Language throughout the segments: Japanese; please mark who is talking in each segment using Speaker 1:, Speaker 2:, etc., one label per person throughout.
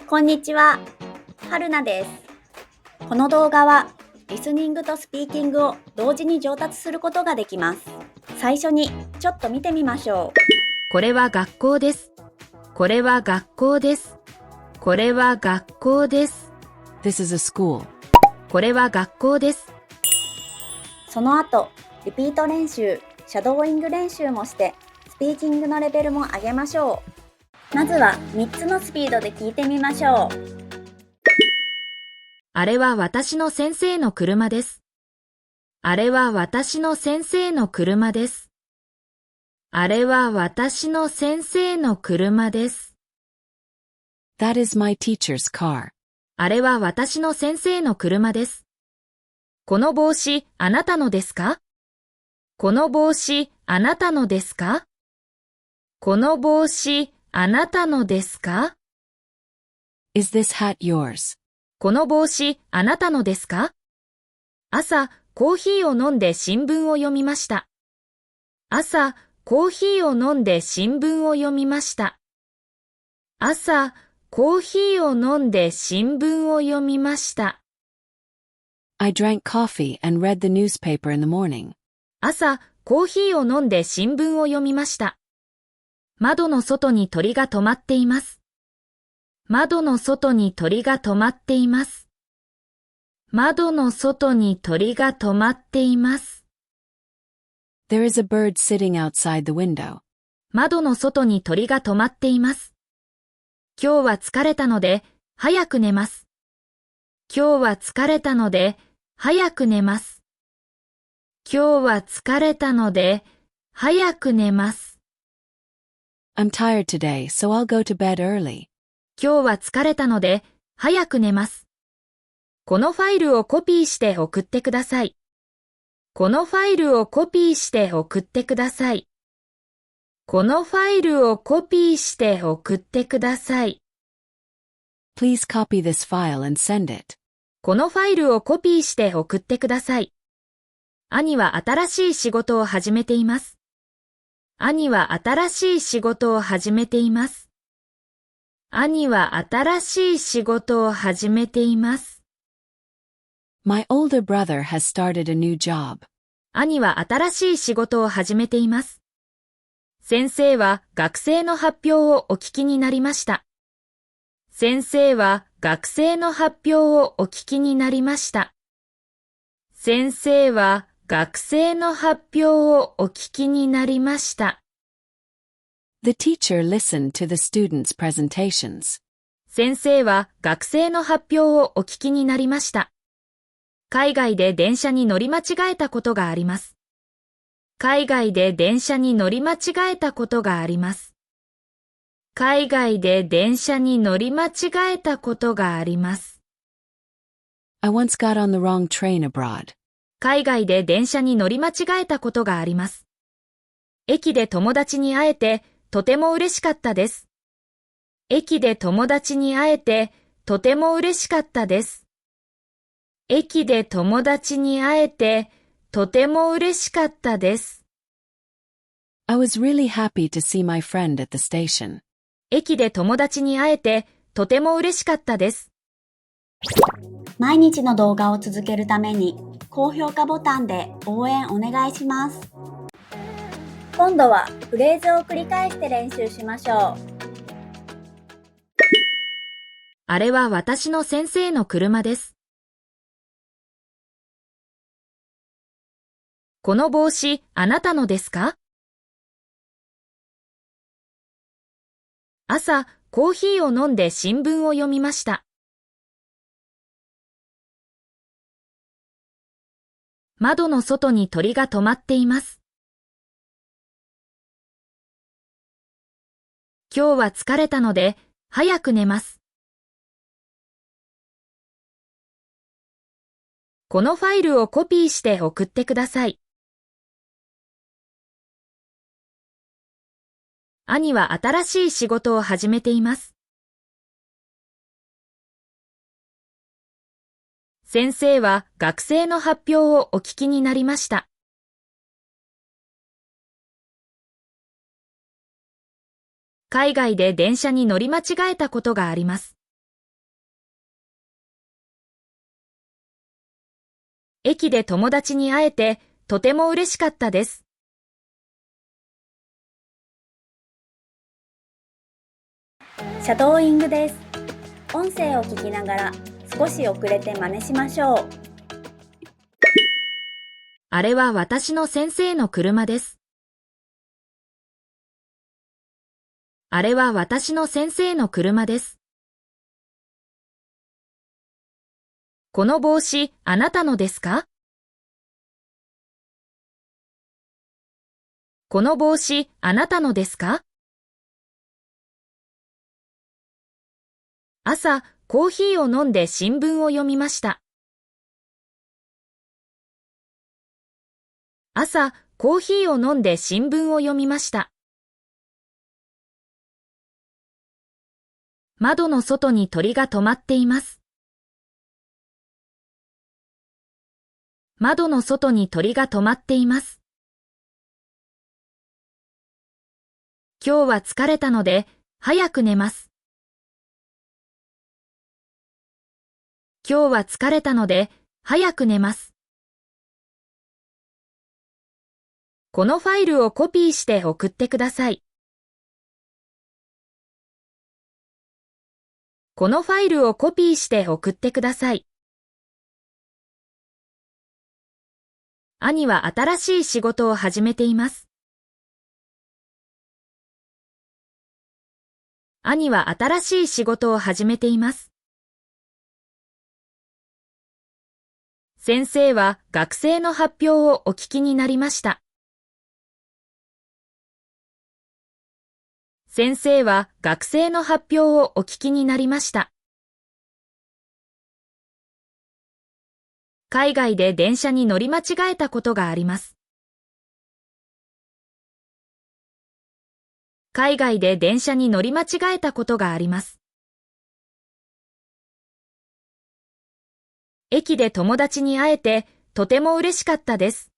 Speaker 1: こんにちは、はるなです。この動画はリスニングとスピーキングを同時に上達することができます。最初にちょっと見てみましょう。
Speaker 2: これは学校です。これは学校です。これは学校です。
Speaker 3: This is a school.
Speaker 2: これは学校です。
Speaker 1: その後、リピート練習、シャドーイング練習もしてスピーキングのレベルも上げましょう。まずは3つのスピードで聞いてみましょう。
Speaker 2: あれは私の先生の車です。あれは私の先生の車です。あれは私の先生の車です。
Speaker 3: That is my teacher's car.
Speaker 2: あれは私の先生の車です。この帽子、あなたのですか？この帽子、あなたのですか？この帽子、あなたのですか？
Speaker 3: Is this hat yours?
Speaker 2: この帽子、あなたのですか？朝、コーヒーを飲んで新聞を読みました。朝、コーヒーを飲んで新聞を読みました。朝、コーヒーを飲んで新聞を読みました。
Speaker 3: I drank coffee and read the newspaper in the morning.
Speaker 2: 朝、コーヒーを飲んで新聞を読みました。窓の外に鳥が止まっています。窓の外に鳥が止まっています。窓の外に鳥が止まっています。
Speaker 3: There is a bird sitting outside the window.
Speaker 2: 窓の外に鳥が止まっています。今日は疲れたので、早く寝ます。今日は疲れたので、早く寝ます。今日は疲れたので、早く寝ます。
Speaker 3: I'm tired today, so I'll go to bed early.
Speaker 2: 今日は疲れたので、早く寝ます。このファイルをコピーして送ってください。このファイルをコピーして送ってください。このファイルをコピーして送ってください。
Speaker 3: Please copy this file and send it.
Speaker 2: このファイルをコピーして送ってください。兄は新しい仕事を始めています。兄は新しい仕事を始めています。兄は新しい仕事を始めています。
Speaker 3: My older brother has started a new job.
Speaker 2: 兄は新しい仕事を始めています。先生は学生の発表をお聞きになりました。先生は学生の発表をお聞きになりました。先生は学生の発表をお聞きになりました。
Speaker 3: The teacher listened to the students' presentations.
Speaker 2: 先生は学生の発表をお聞きになりました。海外で電車に乗り間違えたことがあります。海外で電車に乗り間違えたことがあります。海外で電車に乗り間違えたことがあります。
Speaker 3: I once got on the wrong train abroad.
Speaker 2: 海外で電車に乗り間違えたことがあります。駅で友達に会えてとても嬉しかったです。駅で友達に会えてとても嬉しかったです。駅で友達に会えてとても嬉しかったです。
Speaker 3: I was really happy to see my friend at the station.
Speaker 2: 駅で友達に会えてとても嬉しかったです。
Speaker 1: 毎日の動画を続けるために高評価ボタンで応援お願いします。今度はフレーズを繰り返して練習しましょう。
Speaker 2: あれは私の先生の車です。この帽子、あなたのですか？朝、コーヒーを飲んで新聞を読みました。窓の外に鳥が止まっています。今日は疲れたので、早く寝ます。このファイルをコピーして送ってください。兄は新しい仕事を始めています。先生は学生の発表をお聞きになりました。海外で電車に乗り間違えたことがあります。駅で友達に会えてとても嬉しかったです。
Speaker 1: シャドーイングです。音声を聞きながら少し遅れて真似しましょう。
Speaker 2: あれは私の先生の車です。あれは私の先生の車です。この帽子、あなたのですか？この帽子、あなたのですか？朝、コーヒーを飲んで新聞を読みました。朝、コーヒーを飲んで新聞を読みました。窓の外に鳥が止まっています。窓の外に鳥が止まっています。今日は疲れたので、早く寝ます。今日は疲れたので、早く寝ます。このファイルをコピーして送ってください。このファイルをコピーして送ってください。兄は新しい仕事を始めています。兄は新しい仕事を始めています。先生は学生の発表をお聞きになりました。先生は学生の発表をお聞きになりました。海外で電車に乗り間違えたことがあります。海外で電車に乗り間違えたことがあります。駅で友達に会えてとても嬉しかったです。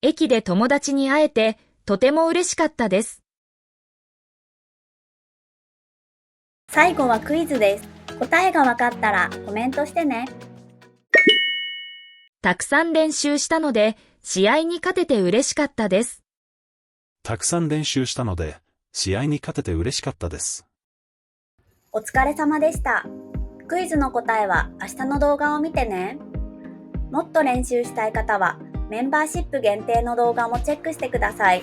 Speaker 2: 駅で友達に会えてとても嬉しかったです。
Speaker 1: 最後はクイズです。答えがわかったらコメントしてね。
Speaker 2: たくさん練習したので、試合に勝てて嬉しかったです。
Speaker 4: たくさん練習したので、試合に勝てて嬉しかったです。
Speaker 1: お疲れ様でした。クイズの答えは明日の動画を見てね。もっと練習したい方はメンバーシップ限定の動画もチェックしてください。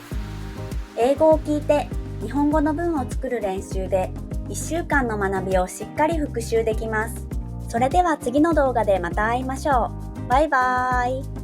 Speaker 1: 英語を聞いて日本語の文を作る練習で1週間の学びをしっかり復習できます。それでは次の動画でまた会いましょう。バイバーイ。